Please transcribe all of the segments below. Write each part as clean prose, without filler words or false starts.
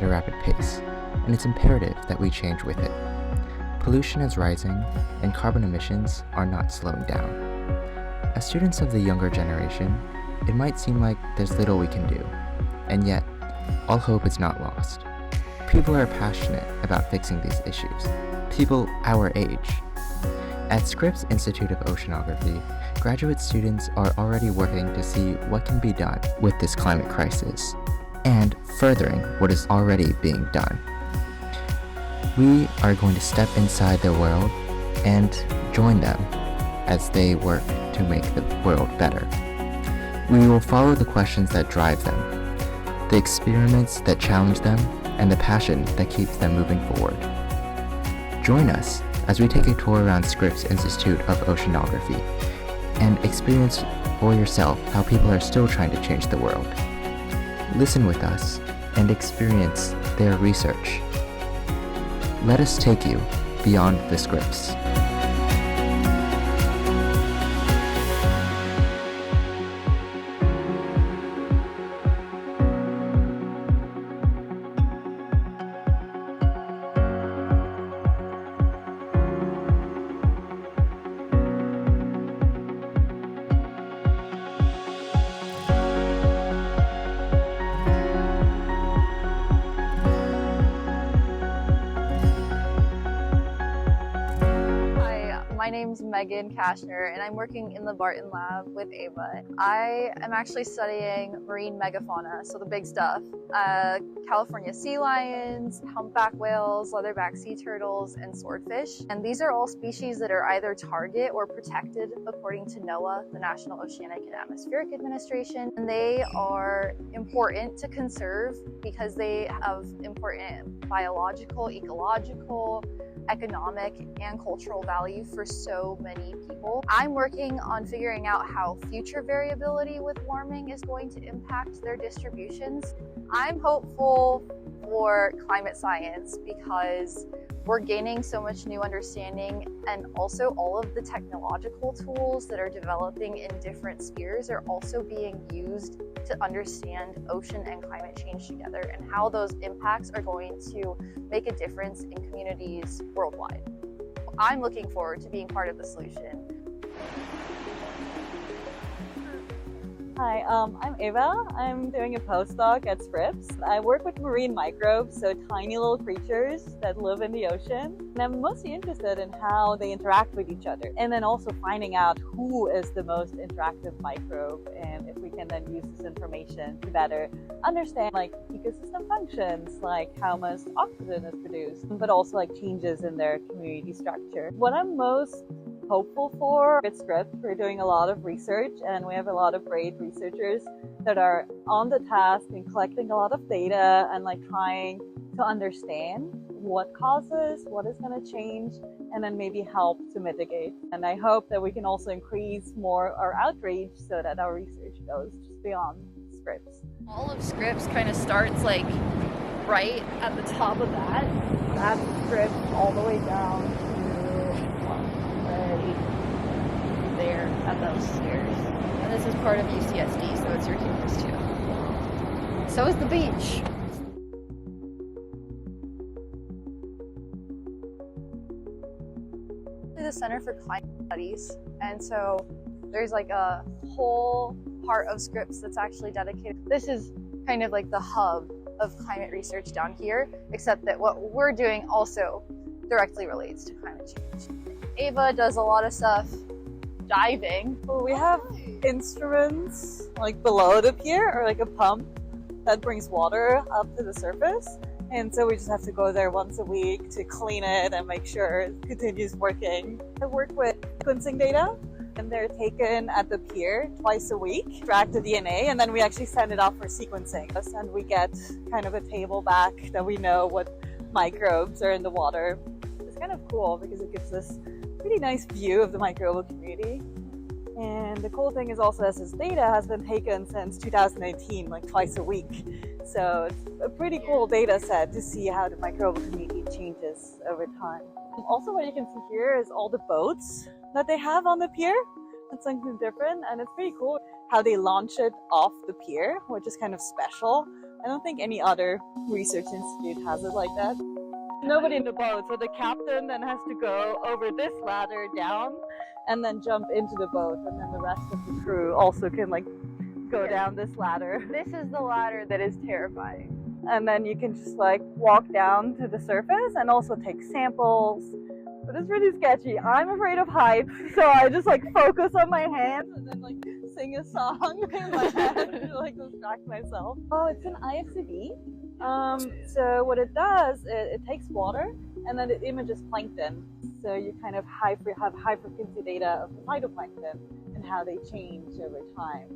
a rapid pace, and it's imperative that we change with it. Pollution is rising, and carbon emissions are not slowing down. As students of the younger generation, it might seem like there's little we can do, and yet, all hope is not lost. People are passionate about fixing these issues, people our age. At Scripps Institute of Oceanography, graduate students are already working to see what can be done with this climate crisis, and furthering what is already being done. We are going to step inside their world and join them as they work to make the world better. We will follow the questions that drive them, the experiments that challenge them, and the passion that keeps them moving forward. Join us as we take a tour around Scripps Institute of Oceanography and experience for yourself how people are still trying to change the world. Listen with us and experience their research. Let us take you beyond the scripts. My name's Megan Kashner, and I'm working in the Barton Lab with Ava. I am actually studying marine megafauna, so the big stuff. California sea lions, humpback whales, leatherback sea turtles, and swordfish. And these are all species that are either target or protected according to NOAA, the National Oceanic and Atmospheric Administration. And they are important to conserve because they have important biological, ecological, economic, and cultural value for so many people. I'm working on figuring out how future variability with warming is going to impact their distributions. I'm hopeful for climate science because we're gaining so much new understanding, and also all of the technological tools that are developing in different spheres are also being used to understand ocean and climate change together and how those impacts are going to make a difference in communities worldwide. I'm looking forward to being part of the solution. Hi, I'm Ava. I'm doing a postdoc at Scripps. I work with marine microbes, so tiny little creatures that live in the ocean. And I'm mostly interested in how they interact with each other, and then also finding out who is the most interactive microbe, and if we can then use this information to better understand like ecosystem functions, like how much oxygen is produced, but also like changes in their community structure. What I'm most hopeful for at Scripps, we're doing a lot of research, and we have a lot of great researchers that are on the task and collecting a lot of data and like trying to understand what causes, what is going to change, and then maybe help to mitigate. And I hope that we can also increase more our outreach so that our research goes just beyond Scripps. All of Scripps kind of starts like right at the top of that. That's Scripps all the way down there at those stairs. And this is part of UCSD, so it's your campus too. So is the beach. The Center for Climate Studies, and so there's like a whole part of Scripps that's actually dedicated. This is kind of like the hub of climate research down here, except that what we're doing also directly relates to climate change. Ava does a lot of stuff diving. Well, we have instruments like below the pier, or like a pump that brings water up to the surface. And so we just have to go there once a week to clean it and make sure it continues working. I work with sequencing data, and they're taken at the pier twice a week, extract the DNA, and then we actually send it off for sequencing. And we get kind of a table back that we know what microbes are in the water. It's kind of cool because it gives us pretty nice view of the microbial community. And the cool thing is also that this data has been taken since 2018, like twice a week. So it's a pretty cool data set to see how the microbial community changes over time. And also what you can see here is all the boats that they have on the pier. That's something different, and it's pretty cool how they launch it off the pier, which is kind of special. I don't think any other research institute has it like that. Nobody in the boat, so the captain then has to go over this ladder down and then jump into the boat, and then the rest of the crew also can like go down this ladder. This is the ladder that is terrifying. And then you can just like walk down to the surface and also take samples. But it's really sketchy. I'm afraid of heights, so I just like focus on my hands and then like sing a song in my head to like distract myself. Oh, it's an IFCB. So what it does, it takes water and then it images plankton. So you kind of have high frequency data of the phytoplankton and how they change over time.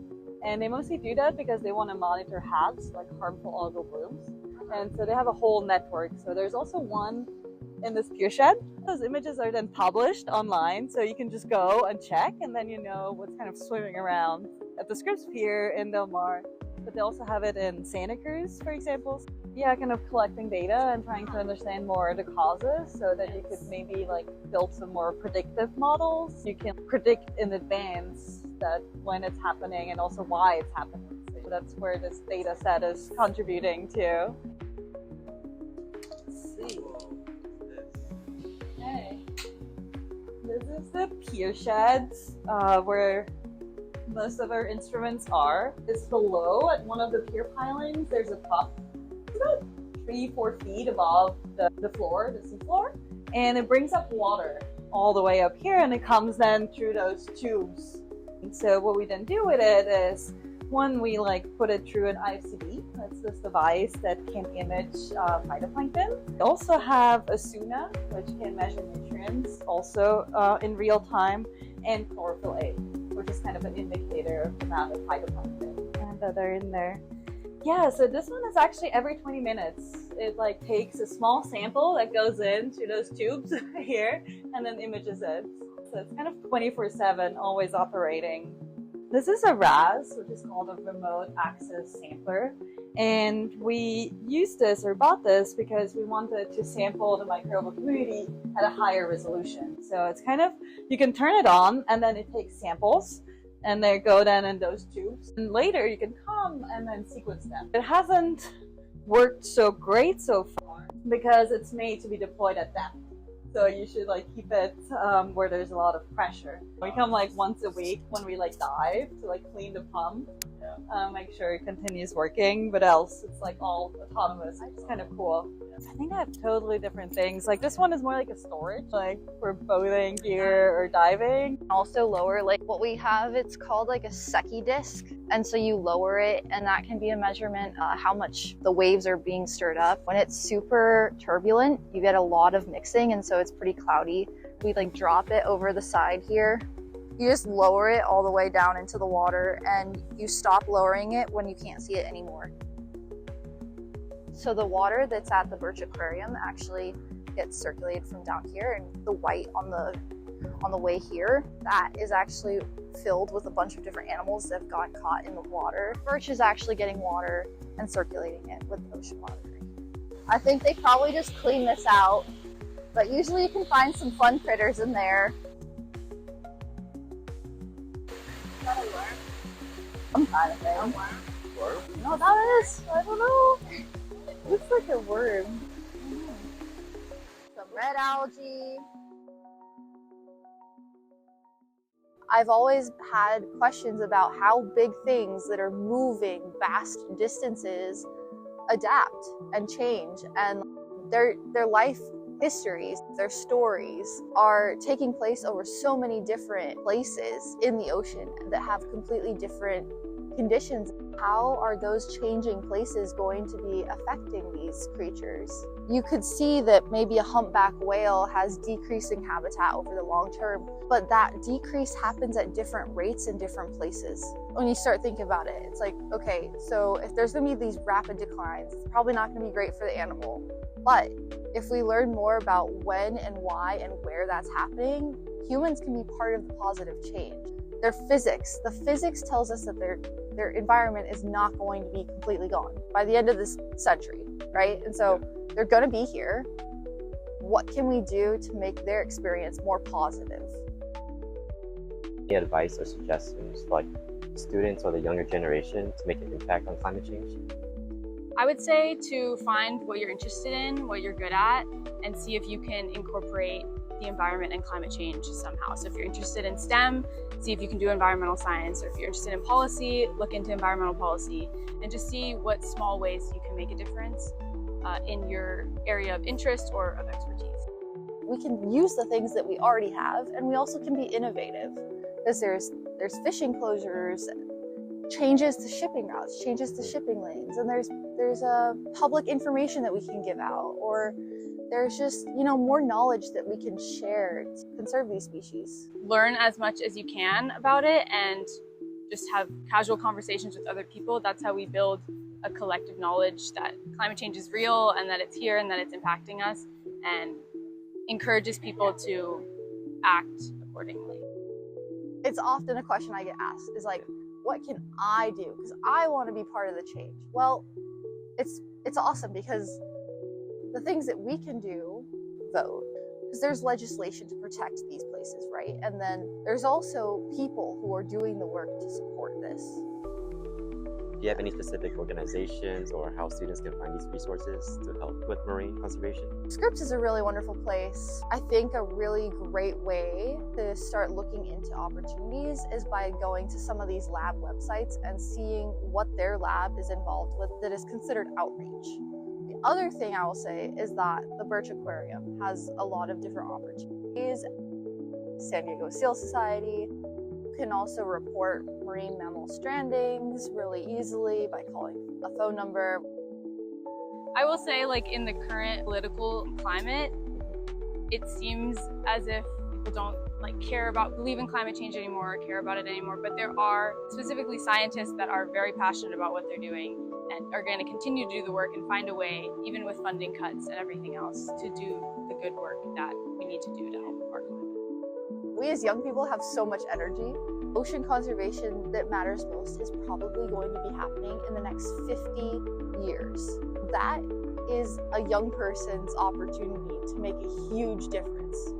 And they mostly do that because they want to monitor HABs, like harmful algal blooms. And so they have a whole network. So there's also one in this pier shed. Those images are then published online, so you can just go and check, and then you know what's kind of swimming around at the Scripps Pier in Del Mar. But they also have it in Santa Cruz, for example. Yeah, kind of collecting data and trying to understand more the causes so that you could maybe like build some more predictive models. You can predict in advance that when it's happening and also why it's happening. So that's where this data set is contributing to. Let's see. Okay. This is the pier sheds where most of our instruments are. It's below at one of the pier pilings. There's a cup. It's about 3-4 feet above the floor, the seafloor, and it brings up water all the way up here, and it comes then through those tubes. And so what we then do with it is, one, we like put it through an IFCB. That's this device that can image phytoplankton. We also have a Suna, which can measure nutrients also in real time, and chlorophyll A, which is kind of an indicator of the amount of phytoplankton that are in there. Yeah, so this one is actually every 20 minutes. It like takes a small sample that goes into those tubes here and then images it. So it's kind of 24/7, always operating. This is a RAS, which is called a remote access sampler. And we used this or bought this because we wanted to sample the microbial community at a higher resolution. So it's kind of, you can turn it on and then it takes samples and they go then in those tubes. And later you can come and then sequence them. It hasn't worked so great so far because it's made to be deployed at depth. So you should like keep it where there's a lot of pressure. We come like once a week when we like dive to like clean the pump, make sure it continues working, but else it's like all autonomous. It's kind of cool. I think I have totally different things. Like this one is more like a storage, like for boating gear or diving. Also lower, like what we have, it's called like a Secchi disc. And so you lower it and that can be a measurement how much the waves are being stirred up. When it's super turbulent, you get a lot of mixing and so it's pretty cloudy. We like drop it over the side here. You just lower it all the way down into the water and you stop lowering it when you can't see it anymore. So the water that's at the Birch Aquarium actually gets circulated from down here, and the white on the way here, that is actually filled with a bunch of different animals that have gotten caught in the water. Birch is actually getting water and circulating it with ocean monitoring. I think they probably just clean this out, but usually you can find some fun critters in there. Is that a worm? Some kind of thing. A worm? Worm? No, that is, I don't know. Looks like a worm. Some red algae. I've always had questions about how big things that are moving vast distances adapt and change, and their life histories, their stories are taking place over so many different places in the ocean that have completely different conditions. How are those changing places going to be affecting these creatures? You could see that maybe a humpback whale has decreasing habitat over the long term, but that decrease happens at different rates in different places. When you start thinking about it, it's like, okay, so if there's gonna be these rapid declines, it's probably not gonna be great for the animal. But if we learn more about when and why and where that's happening, humans can be part of the positive change. Their physics, the physics tells us that their environment is not going to be completely gone by the end of this century, right? And so they're gonna be here. What can we do to make their experience more positive? Any advice or suggestions for like students or the younger generation to make an impact on climate change? I would say to find what you're interested in, what you're good at, and see if you can incorporate the environment and climate change somehow. So if you're interested in STEM, see if you can do environmental science, or if you're interested in policy, look into environmental policy, and just see what small ways you can make a difference in your area of interest or of expertise. We can use the things that we already have, and we also can be innovative, because there's fishing closures, changes to shipping routes, changes to shipping lanes, and there's public information that we can give out, or there's just, more knowledge that we can share to conserve these species. Learn as much as you can about it and just have casual conversations with other people. That's how we build a collective knowledge that climate change is real and that it's here and that it's impacting us, and encourages people to act accordingly. It's often a question I get asked is like, what can I do? Because I want to be part of the change. Well, it's awesome, because the things that we can do, vote, because there's legislation to protect these places, right? And then there's also people who are doing the work to support this. Do you have any specific organizations or how students can find these resources to help with marine conservation? Scripps is a really wonderful place. I think a really great way to start looking into opportunities is by going to some of these lab websites and seeing what their lab is involved with that is considered outreach. The other thing I will say is that the Birch Aquarium has a lot of different opportunities. San Diego Seal Society can also report marine mammal strandings really easily by calling a phone number. I will say, like, in the current political climate, it seems as if people don't believe in climate change anymore, or care about it anymore, but there are specifically scientists that are very passionate about what they're doing and are going to continue to do the work and find a way, even with funding cuts and everything else, to do the good work that we need to do to help our climate. We as young people have so much energy. Ocean conservation that matters most is probably going to be happening in the next 50 years. That is a young person's opportunity to make a huge difference.